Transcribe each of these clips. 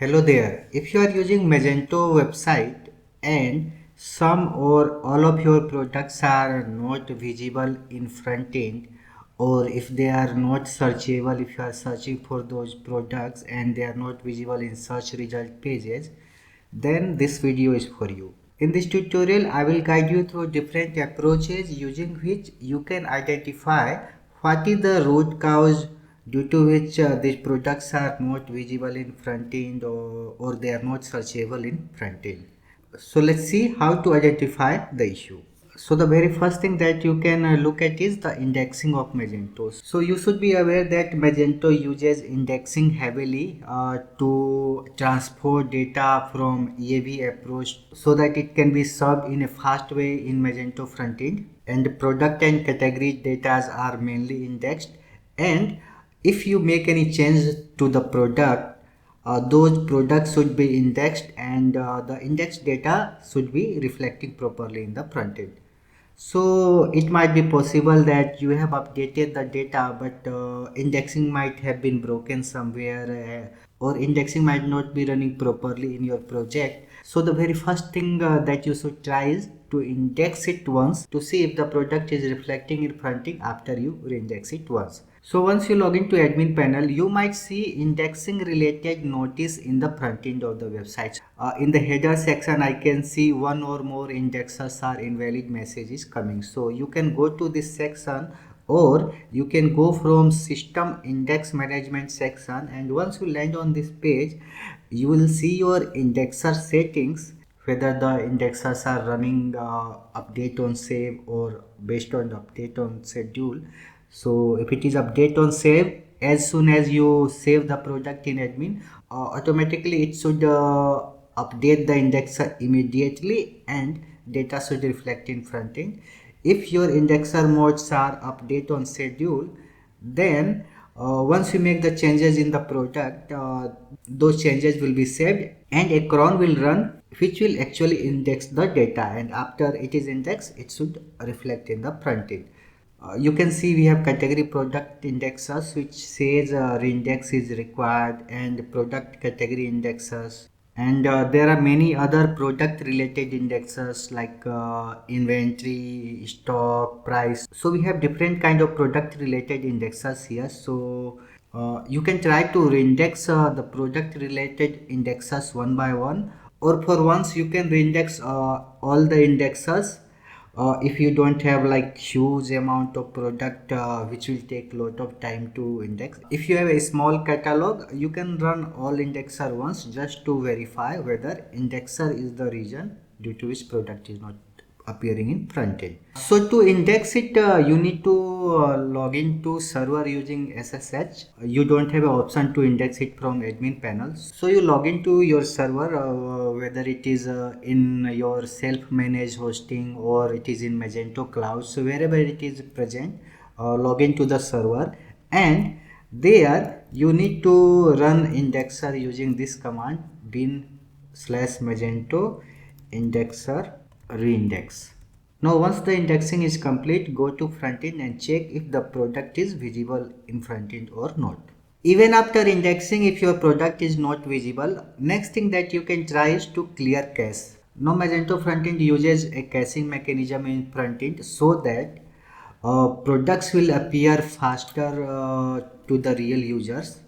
Hello there. If you are using Magento website and some or all of your products are not visible in front end, or if they are not searchable, if you are searching for those products and they are not visible in search result pages, then this video is for you. In this tutorial, I will guide you through different approaches using which you can identify what is the root cause due to which these products are not visible in front end or they are not searchable in front end. So let's see how to identify the issue. So the very first thing that you can look at is the indexing of Magento. So you should be aware that Magento uses indexing heavily to transport data from EAV approach so that it can be served in a fast way in Magento frontend. And product and category data are mainly indexed. And if you make any change to the product, those products should be indexed and the indexed data should be reflecting properly in the front end. So it might be possible that you have updated the data, but indexing might have been broken somewhere, or indexing might not be running properly in your project. So the very first thing that you should try is to index it once to see if the product is reflecting in fronting after you reindex it once. So once you log into admin panel, you might see indexing related notice in the front end of the website. In the header section, I can see one or more indexers are invalid messages coming. So you can go to this section or you can go from system index management section, and once you land on this page, you will see your indexer settings, whether the indexers are running update on save or based on update on schedule. So if it is update on save, as soon as you save the product in admin, automatically it should update the indexer immediately and data should reflect in front end. If your indexer modes are update on schedule, then once you make the changes in the product, those changes will be saved and a cron will run which will actually index the data, and after it is indexed it should reflect in the front end. You can see we have category product indexers which says reindex is required, and product category indexers, and there are many other product related indexers like inventory, stock, price. So we have different kind of product related indexers here. So you can try to reindex the product related indexers one by one, or for once you can reindex all the indexers if you don't have like huge amount of product which will take lot of time to index. If you have a small catalog, you can run all indexer once just to verify whether indexer is the reason due to which product is not appearing in front end. So to index it, you need to log into server using SSH. You don't have an option to index it from admin panel. So you log into your server, whether it is in your self-managed hosting or it is in Magento Cloud. So wherever it is present, log into the server, and there you need to run indexer using this command bin/magento indexer reindex. Now once the indexing is complete, go to frontend and check if the product is visible in frontend or not. Even after indexing, if your product is not visible, next thing that you can try is to clear cache. Now Magento frontend uses a caching mechanism in frontend so that products will appear faster to the real users,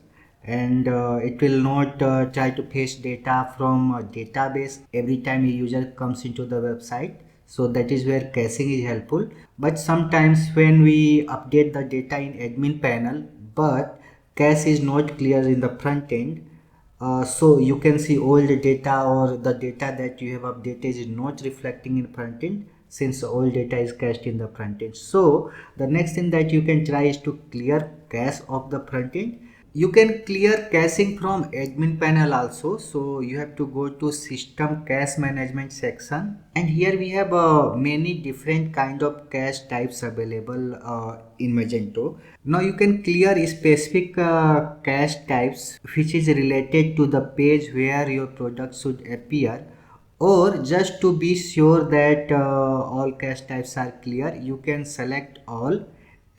and it will not try to fetch data from a database every time a user comes into the website. So that is where caching is helpful. But sometimes when we update the data in admin panel but cache is not clear in the front end, so you can see all the data or the data that you have updated is not reflecting in front end, since all data is cached in the front end. So the next thing that you can try is to clear cache of the front end. You can clear caching from admin panel also. So you have to go to system cache management section, and here we have many different kind of cache types available in Magento. Now you can clear specific cache types which is related to the page where your product should appear, or just to be sure that all cache types are clear, you can select all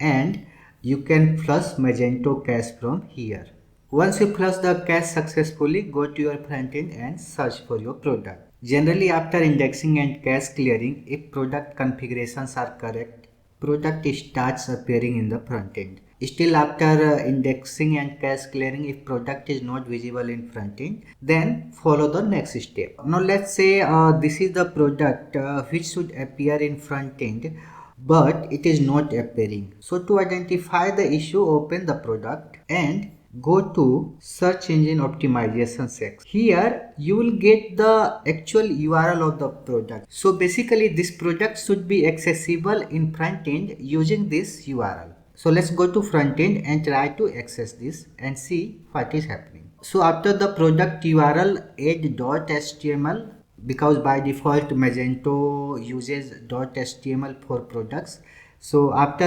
and you can flush Magento cache from here. Once you flush the cache successfully, go to your front end and search for your product. Generally, after indexing and cache clearing, if product configurations are correct, product starts appearing in the front end. Still, after indexing and cache clearing, if product is not visible in front end, then follow the next step. Now let's say this is the product which should appear in front end, but it is not appearing. So to identify the issue, open the product and go to search engine optimization section. Here you will get the actual URL of the product. So basically this product should be accessible in front end using this URL. So let's go to front end and try to access this and see what is happening. So after the product URL, add .html, because by default Magento uses .html for products. So after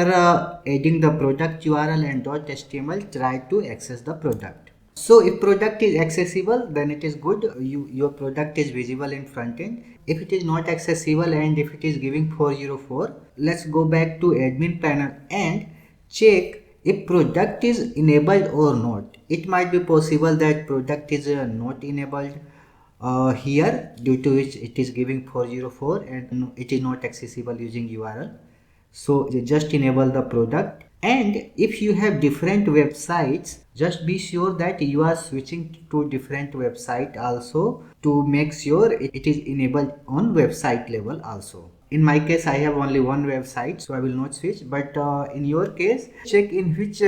adding the product URL and .html, try to access the product. So if product is accessible, then it is good. Your product is visible in front end. If it is not accessible and if it is giving 404, let's go back to admin panel and check if product is enabled or not. It might be possible that product is not enabled here, due to which it is giving 404 and it is not accessible using URL. So just enable the product, and if you have different websites, just be sure that you are switching to different website also to make sure it is enabled on website level also. In my case, I have only one website, so I will not switch. But in your case, check in which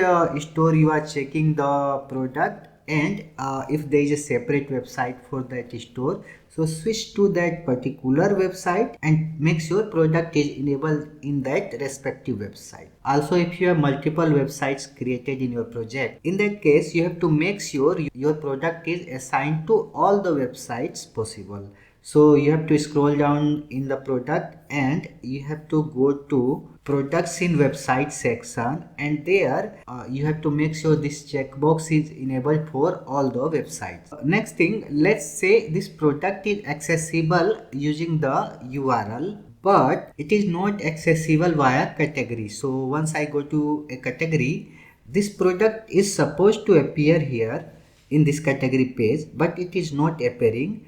store you are checking the product, and if there is a separate website for that store, so switch to that particular website and make sure product is enabled in that respective website. Also, if you have multiple websites created in your project, in that case you have to make sure your product is assigned to all the websites possible. So you have to scroll down in the product and you have to go to products in website section, and there you have to make sure this checkbox is enabled for all the websites. Next thing, let's say this product is accessible using the URL, but it is not accessible via category. So once I go to a category, this product is supposed to appear here in this category page, but it is not appearing.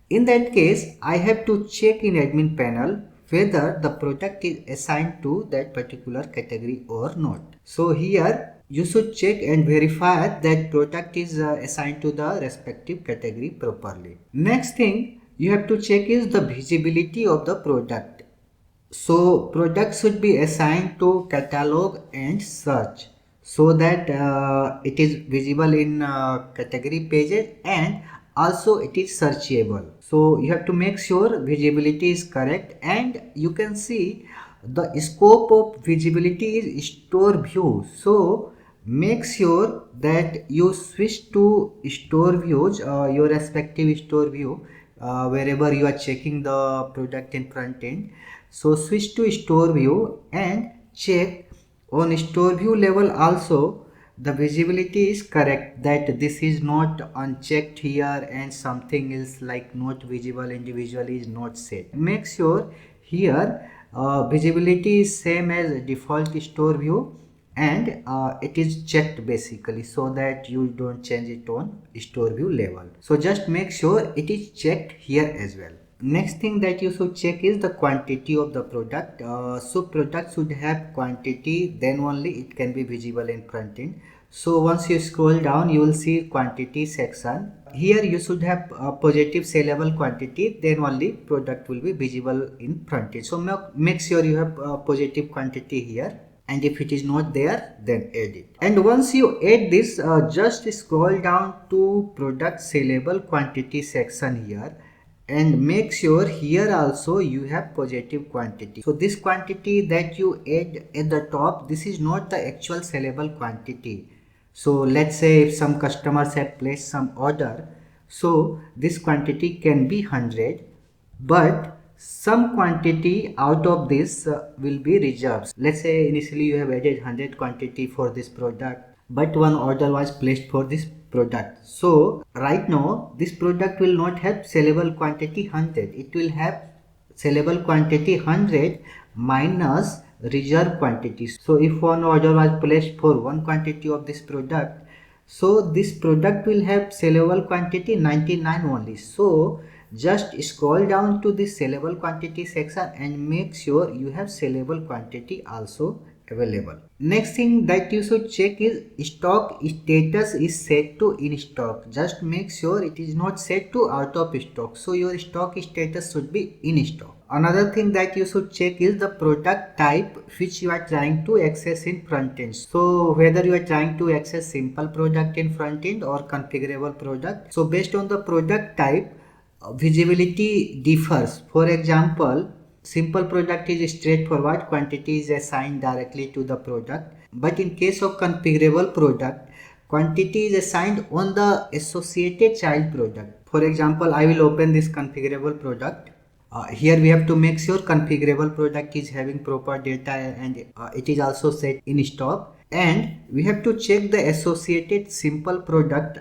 In that case, I have to check in admin panel whether the product is assigned to that particular category or not. So here you should check and verify that product is assigned to the respective category properly. Next thing you have to check is the visibility of the product. So product should be assigned to catalog and search, so that it is visible in category pages and also it is searchable. So you have to make sure visibility is correct, and you can see the scope of visibility is store view. So make sure that you switch to store views, your respective store view, wherever you are checking the product in front end. So switch to store view and check on store view level also the visibility is correct, that this is not unchecked here and something else like not visible individually is not set. Make sure here visibility is same as default store view, and it is checked basically, so that you don't change it on store view level. So just make sure it is checked here as well. Next thing that you should check is the quantity of the product. So product should have quantity, then only it can be visible in front end. So once you scroll down, you will see quantity section. Here you should have a positive sellable quantity, then only product will be visible in front end. So make sure you have a positive quantity here, and if it is not there, then add it. And once you add this, just scroll down to product sellable quantity section here, and make sure here also you have positive quantity. So this quantity that you add at the top, this is not the actual sellable quantity. So let's say if some customers have placed some order, so this quantity can be 100, but some quantity out of this will be reserved. Let's say initially you have added 100 quantity for this product, but one order was placed for this product. So right now this product will not have sellable quantity 100. It will have sellable quantity 100 minus reserve quantity. So if one order was placed for one quantity of this product, So this product will have sellable quantity 99 only. So just scroll down to the sellable quantity section and make sure you have sellable quantity also available. Next thing that you should check is stock status is set to in stock. Just make sure it is not set to out of stock. So your stock status should be in stock. Another thing that you should check is the product type which you are trying to access in front end. So whether you are trying to access simple product in front end or configurable product. So based on the product type, visibility differs. For example, simple product is straightforward, quantity is assigned directly to the product. But in case of configurable product, quantity is assigned on the associated child product. For example, I will open this configurable product. Here we have to make sure configurable product is having proper data and it is also set in stock, and we have to check the associated simple product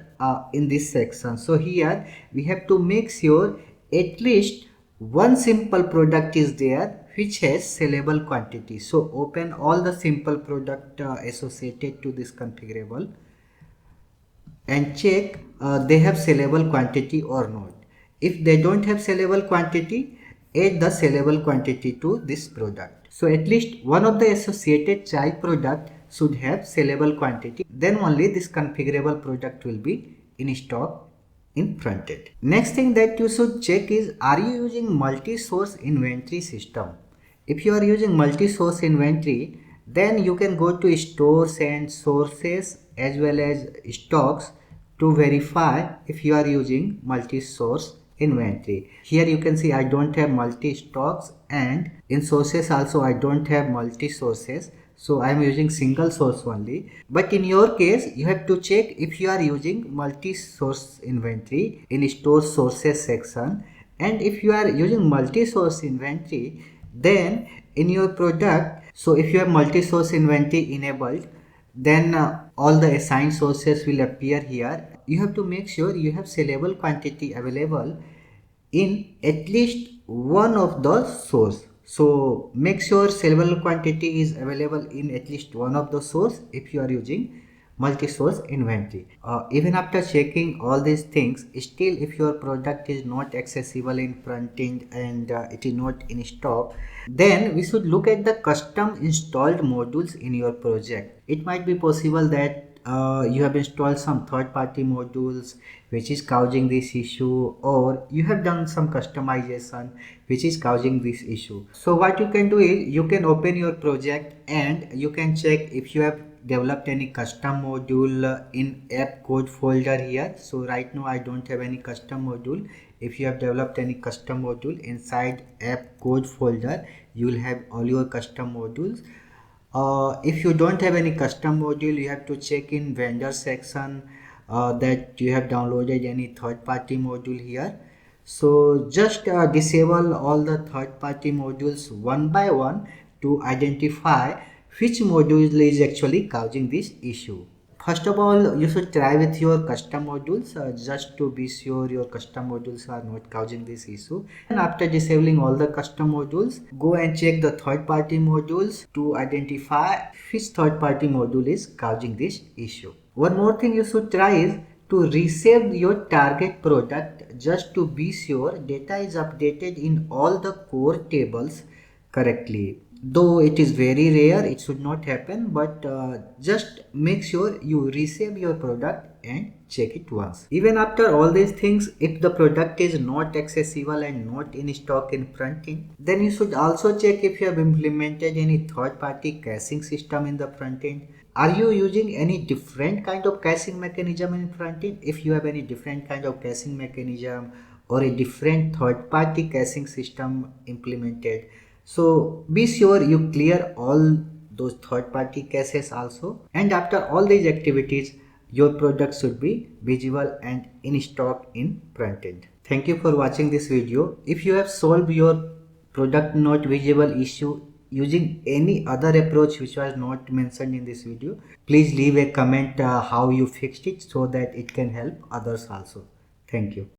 in this section. So here we have to make sure at least one simple product is there which has sellable quantity. So open all the simple product associated to this configurable and check they have sellable quantity or not. If they don't have sellable quantity, add the sellable quantity to this product. So at least one of the associated child product should have sellable quantity. Then only this configurable product will be in stock in front end. Next thing that you should check is, are you using multi-source inventory system? If you are using multi-source inventory, then you can go to stores and sources as well as stocks to verify if you are using multi-source inventory. Here you can see I don't have multi-stocks, and in sources also I don't have multi-sources. So I am using single source only. But in your case, you have to check if you are using multi-source inventory in store sources section. And if you are using multi-source inventory, then in your product, so if you have multi-source inventory enabled, then all the assigned sources will appear here. You have to make sure you have sellable quantity available in at least one of the source. So make sure sellable quantity is available in at least one of the source if you are using multi-source inventory. Even after checking all these things, still if your product is not accessible in front end and it is not in stock, then we should look at the custom installed modules in your project. It might be possible that you have installed some third-party modules which is causing this issue, or you have done some customization which is causing this issue. So what you can do is you can open your project and you can check if you have developed any custom module in app code folder here. So right now I don't have any custom module. If you have developed any custom module inside app code folder, you will have all your custom modules. If you don't have any custom module, you have to check in vendor section that you have downloaded any third-party module here. So just disable all the third-party modules one by one to identify which module is actually causing this issue. First of all, you should try with your custom modules just to be sure your custom modules are not causing this issue. And after disabling all the custom modules, go and check the third-party modules to identify which third-party module is causing this issue. One more thing you should try is to resave your target product just to be sure data is updated in all the core tables correctly. Though it is very rare, it should not happen, but just make sure you resave your product and check it once. Even after all these things, if the product is not accessible and not in stock in front end, then you should also check if you have implemented any third-party caching system in the front end. Are you using any different kind of caching mechanism in front end? If you have any different kind of caching mechanism or a different third-party caching system implemented, so be sure you clear all those third-party caches also. And after all these activities, your product should be visible and in stock in front end. Thank you for watching this video. If you have solved your product not visible issue using any other approach which was not mentioned in this video, please leave a comment how you fixed it so that it can help others also. Thank you.